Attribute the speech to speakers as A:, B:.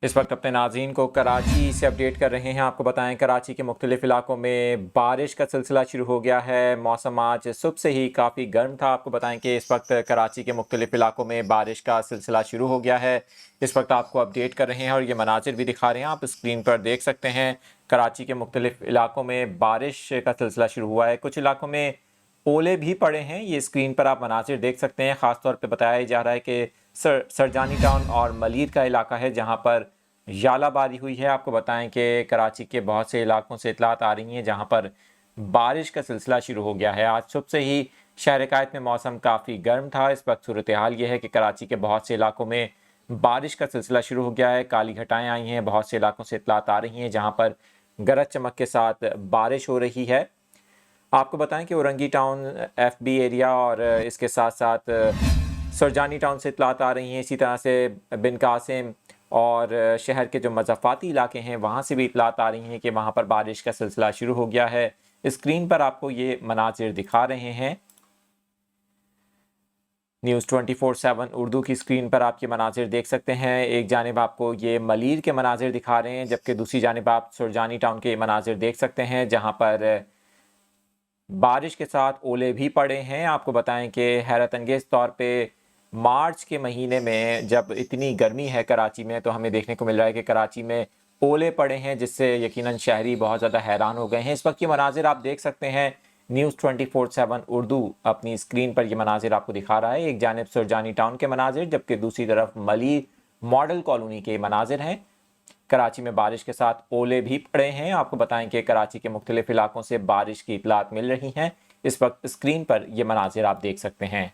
A: इस वक्त अपने नाज़रीन को कराची से अपडेट कर रहे हैं। आपको बताएं कराची के मुख्तलिफ इलाकों में बारिश का सिलसिला शुरू हो गया है। मौसम आज सुबह से ही काफ़ी गर्म था। आपको बताएं कि इस वक्त कराची के मुख्तलिफ इलाकों में बारिश का सिलसिला शुरू हो गया है। इस वक्त आपको अपडेट कर रहे हैं और ये मनाजिर भी दिखा रहे हैं, आप स्क्रीन पर देख सकते हैं। कराची के मुख्तलिफ इलाकों में बारिश का सिलसिला शुरू हुआ है। कुछ इलाकों में ओले भी पड़े हैं, ये स्क्रीन पर आप मनाजिर देख सकते हैं। ख़ास तौर पे बताया जा रहा है कि सरजानी टाउन और मलीर का इलाका है जहां पर यालाबारी हुई है। आपको बताएं कि कराची के बहुत से इलाकों से इतलात आ रही हैं जहां पर बारिश का सिलसिला शुरू हो गया है। आज सुबह से ही शहर कायद में मौसम काफ़ी गर्म था। इस वक्त सूरत हाल ये है कि कराची के बहुत से इलाकों में बारिश का सिलसिला शुरू हो गया है। काली घटाएँ आई हैं, बहुत से इलाकों से इतलात आ रही हैं जहाँ पर गरज चमक के साथ बारिश हो रही है। आपको बताएं कि औरंगी टाउन, FB एरिया और इसके साथ साथ सरजानी टाउन से इतलात आ रही हैं। इसी तरह से बिन कासिम और शहर के जो मज़ाफ़ाती इलाके हैं वहाँ से भी इतलात आ रही हैं कि वहाँ पर बारिश का सिलसिला शुरू हो गया है। स्क्रीन पर आपको ये मनाजिर दिखा रहे हैं। न्यूज़ 24/7 उर्दू की स्क्रीन पर आप ये मनाजिर देख सकते हैं। एक जानिब आपको ये मलीर के मनाजिर दिखा रहे हैं, जबकि दूसरी जानिब आप सुरजानी टाउन के मनाजिर देख सकते हैं जहाँ पर बारिश के साथ ओले भी पड़े हैं। आपको बताएं कि हैरत अंगेज़ तौर पे मार्च के महीने में जब इतनी गर्मी है कराची में, तो हमें देखने को मिल रहा है कि कराची में ओले पड़े हैं, जिससे यकीनन शहरी बहुत ज़्यादा हैरान हो गए हैं। इस वक्त ये मनाजिर आप देख सकते हैं। न्यूज़ 24/7 उर्दू अपनी स्क्रीन पर ये मनाजिर आपको दिखा रहा है। एक जानिब सुरजानी टाउन के मनाजिर, जबकि दूसरी तरफ मली मॉडल कॉलोनी के मनाजिर हैं। कराची में बारिश के साथ ओले भी पड़े हैं। आपको बताएं कि कराची के मुख्तलिफ इलाकों से बारिश की इतलात मिल रही हैं। इस वक्त स्क्रीन पर ये मनाजिर आप देख सकते हैं।